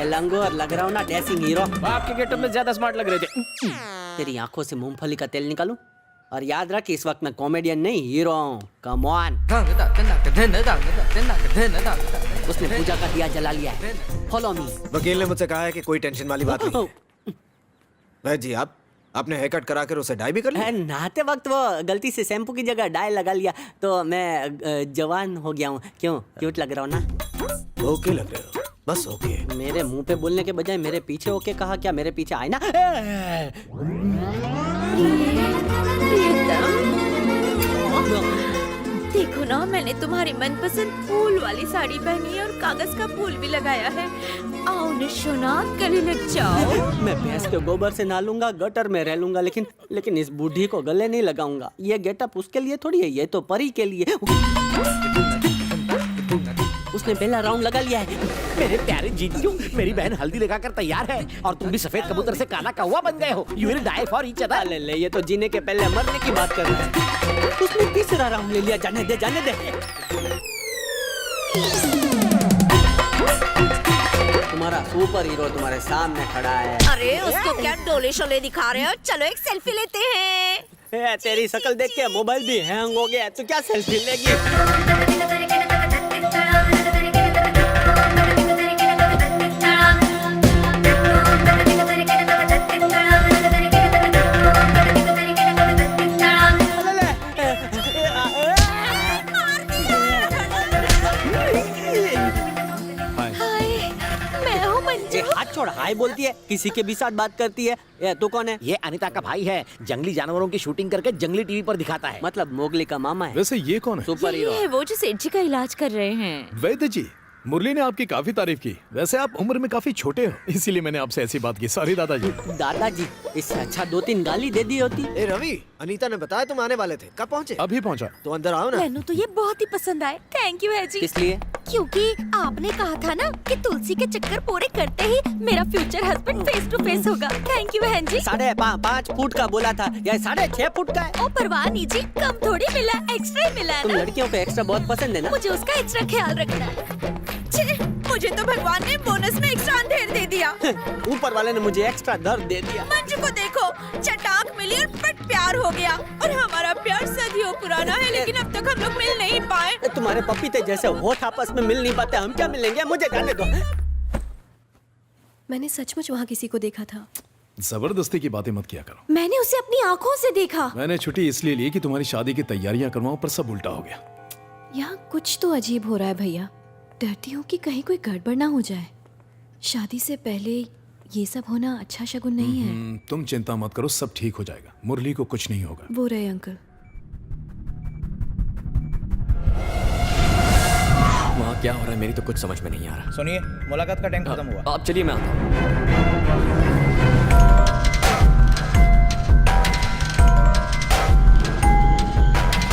लंगोर लग रहा हूँ ना डैशिंग हीरो। आपके गेटअप में ज्यादा स्मार्ट लग रहे थे। तेरी आंखों से मूंगफली का तेल निकालूं? और याद रख इस वक्त मैं कॉमेडियन नहीं हीरो हूँ। Come on. उसने पूजा का दिया जला लिया है। Follow me. वकील ने मुझसे कहा है कि कोई टेंशन वाली बात नहीं है। भाई जी आपने हेयर कट करा कर उसे डाई भी कर लिया? नहाते वक्त वो गलती से शैम्पू की जगह डाई लगा लिया तो मैं जवान हो गया हूँ। क्यों क्यूट लग रहा हूँ ना? ओके लग रहे हो, बस ओके। मेरे मुंह पे बोलने के बजाय मेरे पीछे ओके कहा। क्या मेरे पीछे आए ना? देखो ना, मैंने तुम्हारी मनपसंद फूल वाली साड़ी पहनी है और कागज का फूल भी लगाया है। आओ निशोना, गले लग जाओ। मैं भैंस के गोबर से नहालूंगा, गटर में रह लूंगा, लेकिन इस बूढ़ी को गले नहीं लगाऊंगा। ये गेटअप उसके लिए थोड़ी है, ये तो परी के लिए। उसने पहला राउंड लगा लिया है। मेरे प्यारे जीजू, मेरी बहन हल्दी लगाकर तैयार है और तुम भी सफेद कबूतर से काला कौवा बन गए हो। You will die for each other। ले ये तो जीने के पहले मरने की बात कर रहा है। उसने तीसरा राउंड ले लिया। जाने दे। तुम्हारा सुपर हीरो तुम्हारे सामने खड़ा है। अरे उसको क्या डोले शोले दिखा रहे हो? चलो एक सेल्फी लेते हैं। तेरी शक्ल देख के मोबाइल भी हैंग हो गया। तू क्या सेल्फी लेगी? हाथ छोड़। हाय बोलती है, किसी के भी साथ बात करती है। ये तू कौन है? ये अनीता का भाई है, जंगली जानवरों की शूटिंग करके जंगली टीवी पर दिखाता है। मतलब मोगली का मामा है। वैसे ये कौन है? सुपर हीरो ये है वो जो सेठ जी का इलाज कर रहे हैं। वैद्य जी, मुरली ने आपकी काफी तारीफ की। वैसे आप उम्र में काफी छोटे हो, इसीलिए मैंने आपसे ऐसी बात की। सॉरी दादाजी। दादाजी, इससे अच्छा 2-3 गाली दे दी होती। ए रवि, अनीता ने बताया तुम आने वाले थे, कब पहुँचे? अभी पहुंचा। तो अंदर आओ ना। मैंने तो ये बहुत ही पसंद आए। थैंक यू है जी। किस लिए? क्योंकि आपने कहा था ना कि तुलसी के चक्कर पूरे करते ही मेरा future husband face to face होगा। थैंक यू बहन जी। 5.5 फुट का बोला था, यह 6.5 फुट का है। ओ परवाह नहीं जी, कम थोड़ी मिला, एक्स्ट्रा मिला तुम ना। लड़कियों को एक्स्ट्रा बहुत पसंद है ना? मुझे उसका एक्स्ट्रा ख्याल रखना है। मुझे तो भगवान ने बोनस में एक्स्ट्रा अंधेर दे दिया। ऊपर वाले ने मुझे एक्स्ट्रा दर्द दे दिया। मंजू को देखो, चटाक मिली और पट प्यार हो गया। और हमारा प्यार सदियों पुराना है, लेकिन अब तक हम लोग मिल नहीं पाए। तुम्हारे पपीते जैसे होठ आपस में मिल नहीं पाते, हम क्या मिलेंगे? मुझे जाने दो। मैंने सचमुच वहाँ किसी को देखा था। जबरदस्ती की बातें मत किया करो। मैंने उसे अपनी आंखों से देखा। मैंने छुट्टी इसलिए ली कि तुम्हारी शादी की तैयारियां करवाऊं, पर सब उल्टा हो गया। यहाँ कुछ तो अजीब हो रहा है भैया। डरती हूँ कि कहीं कोई गड़बड़ ना हो जाए। शादी से पहले ये सब होना अच्छा शगुन नहीं है। तुम चिंता मत करो, सब ठीक हो जाएगा। मुरली को कुछ नहीं होगा। वो रहे अंकल। वहाँ क्या हो रहा है मेरी तो कुछ समझ में नहीं आ रहा। सुनिए, मुलाकात का टाइम खत्म हुआ। आप चलिए, मैं आता हूँ।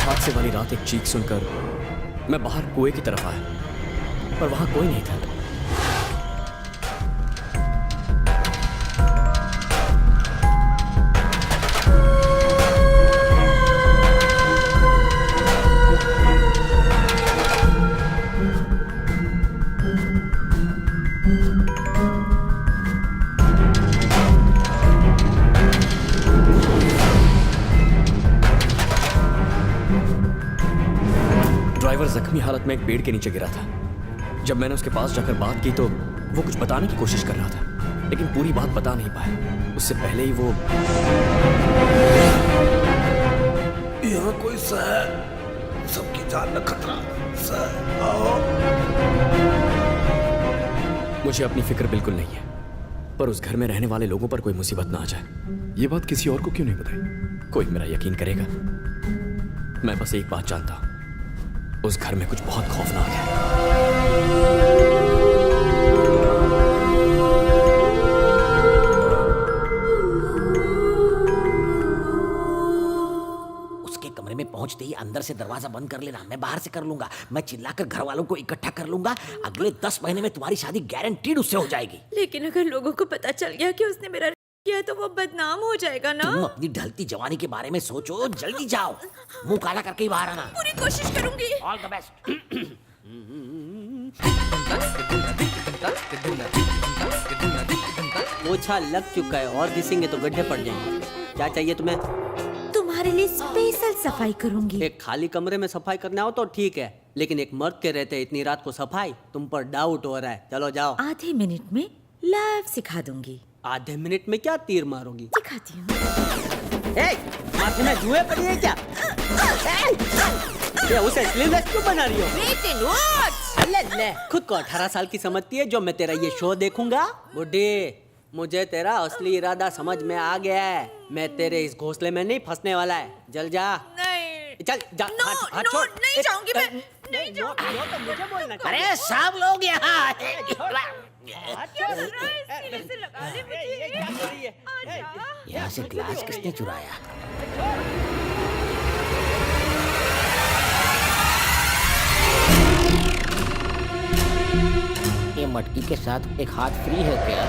हादसे वाली रात एक चीख सुनकर मैं बाहर कुएं की तरफ आया, पर वहां कोई नहीं था। ड्राइवर जख्मी हालत में एक पेड़ के नीचे गिरा था। जब मैंने उसके पास जाकर बात की तो वो कुछ बताने की कोशिश कर रहा था, लेकिन पूरी बात बता नहीं पाया। उससे पहले ही वो यहाँ कोई सर, सबकी जान में खतरा। सर आओ। मुझे अपनी फिक्र बिल्कुल नहीं है, पर उस घर में रहने वाले लोगों पर कोई मुसीबत ना आ जाए। ये बात किसी और को क्यों नहीं बताई? कोई मेरा यकीन करेगा? मैं बस एक बात जानता हूं, उस घर में कुछ बहुत खौफनाक है। उसके कमरे में पहुंचते ही अंदर से दरवाजा बंद कर लेना, मैं बाहर से कर लूंगा। मैं चिल्लाकर घर वालों को इकट्ठा कर लूंगा। अगले 10 महीने में तुम्हारी शादी गारंटीड उससे हो जाएगी। लेकिन अगर लोगों को पता चल गया कि उसने मेरा किया तो वो बदनाम हो जाएगा ना। तुम अपनी ढलती जवानी के बारे में सोचो। जल्दी जाओ, मुंह काला करके ही बाहर आना। पूरी कोशिश करूंगी। All the best. पोछा लग चुका है, और घिसेंगे तो गड्ढे पड़ जाएंगे। क्या चाहिए तुम्हें? तुम्हारे लिए स्पेशल सफाई करूंगी। एक खाली कमरे में सफाई करने आओ तो ठीक है, लेकिन एक मर्द के रहते इतनी रात को सफाई, तुम पर डाउट हो रहा है। चलो जाओ। आधे मिनट में लाइव सिखा दूंगी। आधे मिनट में क्या तीर मारोगी? सिखाती हूँ। ए, माथे में जुए पड़ी है क्या? ये उसे स्लीवलेस क्यों बना रही हो? ले, खुद को 18 साल की समझती है जो मैं तेरा ये शो देखूंगा? बुड्ढी, मुझे तेरा असली इरादा समझ में आ गया है। मैं तेरे इस घोंसले में नहीं फंसने वाला है। जल जा। नहीं, चल जा। नो, हाथ नो, छोड़। नहीं जाऊंगी मैं, नहीं नो, नो तो मुझे बोलना। अरे सब लोग यहाँ यहाँ से ग्लास किसने चुराया? ये मटकी के साथ एक हाथ फ्री है क्या?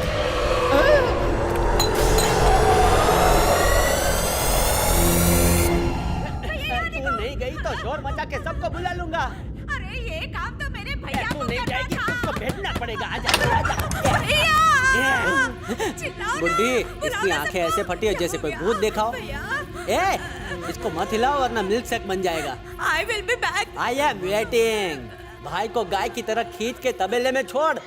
तू नहीं गई तो शोर मचा के सबको बुला लूंगा। अरे ये काम तो मेरे भैया तू को नहीं करना जाएगी, था। तुमको भेजना पड़ेगा। आजा, आजा। चिल्लाओ बुड्ढी, ना, इसकी बुलाओ आंखें ना, ऐसे फटी है क्या जैसे हो कोई गया? भूत देखा हो। भैया, ए, इसको मत हिलाओ वरना मिल्क शेक बन जाएगा। I will be back. I am waiting. भाई को गाय की तरह खींच के तबेले में छोड़।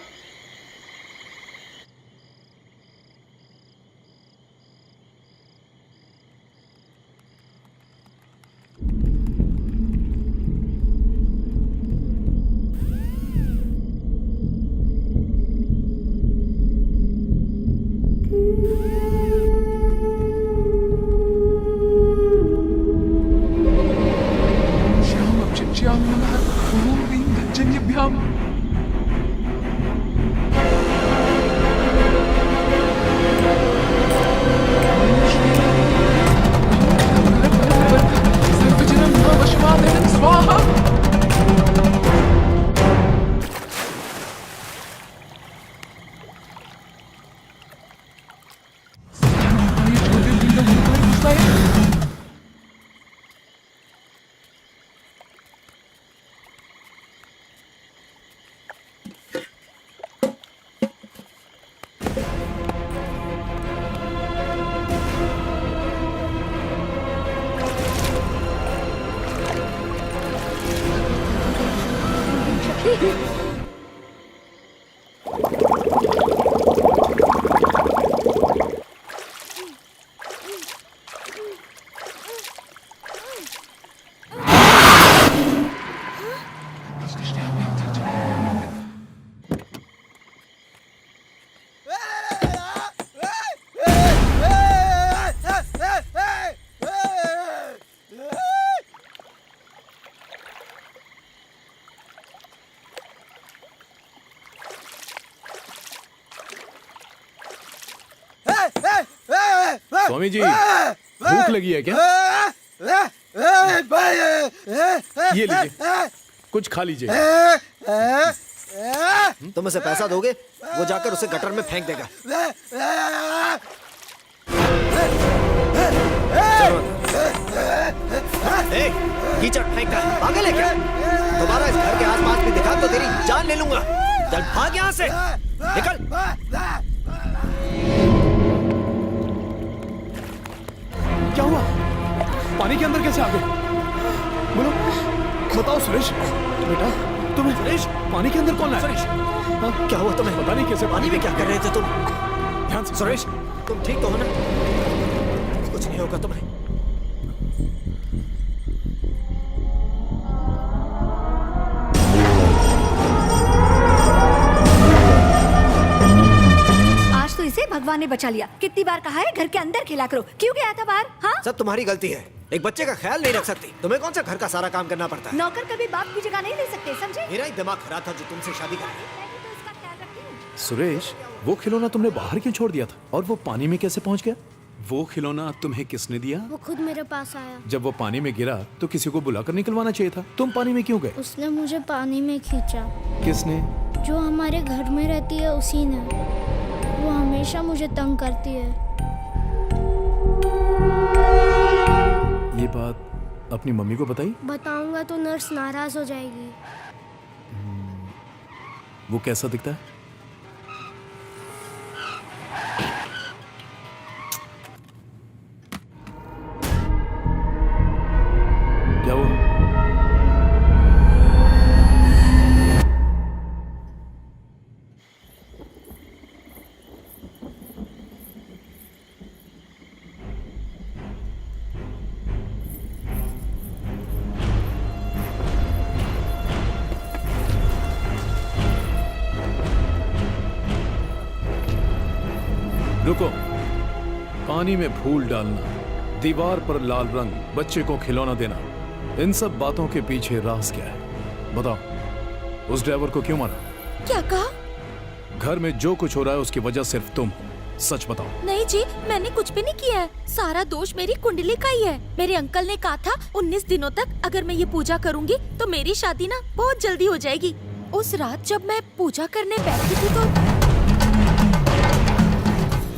श्याम नमः ओम ह्रीं गज्जन्यभ्याम। सर्वजनं भवश्वादनं स्वाहा। स्वामी जी, भूख लगी है क्या? ये लीजिए, कुछ खा लीजिए। तुम उसे पैसा दोगे, वो जाकर उसे गटर में फेंक देगा। ए, कीचड़ फेंकता है, पागल है क्या? दोबारा इस घर के आसपास भी दिखा तो तेरी जान ले लूंगा। चल भाग यहाँ से, निकल। क्या हुआ? पानी के अंदर कैसे आ गए? बोलो, बताओ सुरेश। बेटा, तुम्हें सुरेश पानी के अंदर कौन लाया? सुरेश, हाँ? क्या हुआ तुम्हें? पता नहीं कैसे पानी में क्या कर रहे थे तुम? ध्यान से। सुरेश, तुम ठीक तो हो ना? कुछ नहीं होगा तुम्हें। आज तो इसे भगवान ने बचा लिया। कितनी बार कहा है घर के अंदर खेला करो, क्यों गया था बाहर? हाँ, सब तुम्हारी गलती है। एक बच्चे का ख्याल नहीं रख सकती। तुम्हें कौन सा घर का सारा काम करना पड़ता है? नौकर कभी बाप की जगह नहीं ले सकते, समझे? मेरा ही दिमाग खराब था जो तुमसे शादी कर ली। मैं भी तो इसका ख्याल रखती हूँ। सुरेश, वो खिलौना तुमने बाहर क्यों छोड़ दिया था? और वो पानी में कैसे पहुंच गया? वो खिलौना तुम्हें किसने दिया? वो खुद मेरे पास आया। जब वो पानी में गिरा तो किसी को बुलाकर निकलवाना चाहिए था। तुम पानी में क्यों गए? उसने मुझे पानी में खींचा। किसने? जो हमारे घर में रहती है उसी ने। वो हमेशा मुझे तंग करती है। ये बात अपनी मम्मी को बताई? बताऊंगा तो नर्स नाराज हो जाएगी। वो कैसा दिखता है? रुको। पानी में फूल डालना, दीवार पर लाल रंग, बच्चे को खिलौना देना, इन सब बातों के पीछे राज क्या है? बताओ। उस ड्राइवर को क्यों मारा? क्या कहा? घर में जो कुछ हो रहा है उसकी वजह सिर्फ तुम हो। सच बताओ। नहीं जी, मैंने कुछ भी नहीं किया है। सारा दोष मेरी कुंडली का ही है। मेरे अंकल ने कहा था 19 दिनों तक अगर मैं ये पूजा करूंगी तो मेरी शादी ना बहुत जल्दी हो जाएगी। उस रात जब मैं पूजा करने बैठी थी तो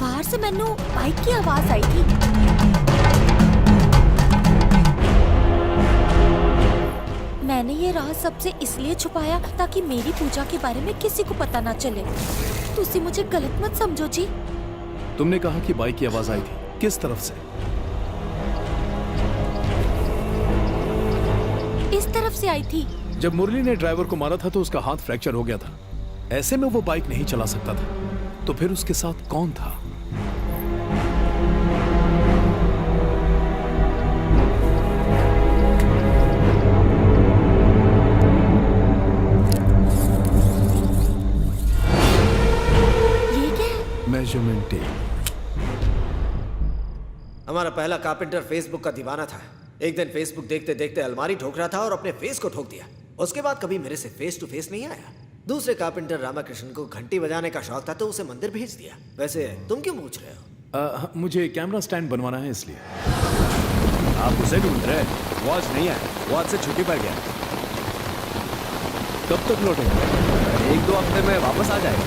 बाहर से मैंने बाइक की आवाज आई थी। मैंने ये राज सबसे इसलिए छुपाया ताकि मेरी पूजा के बारे में किसी को पता ना चले। तुसी मुझे गलत मत समझो जी। तुमने कहा कि बाइक की आवाज आई थी, किस तरफ से? इस तरफ से आई थी। जब मुरली ने ड्राइवर को मारा था तो उसका हाथ फ्रैक्चर हो गया था। ऐसे में वो बाइक नहीं चला सकता था। तो फिर उसके साथ कौन था? ये क्या है? Measurement tape. हमारा पहला कारपेंटर फेसबुक का दीवाना था। एक दिन फेसबुक देखते देखते अलमारी ठोक रहा था और अपने फेस को ठोक दिया। उसके बाद कभी मेरे से फेस टू फेस नहीं आया। दूसरे कारपेंटर रामाकृष्ण को घंटी बजाने का शौक था तो उसे मंदिर भेज दिया। वैसे तुम क्यों पूछ रहे हो? मुझे कैमरा स्टैंड बनवाना है इसलिए। आप उसे ढूंढ रहे? वो आज नहीं आया, वो आज से छुट्टी पर गया। कब तक लौटेगा? 1-2 हफ्ते में वापस आ जाएगा।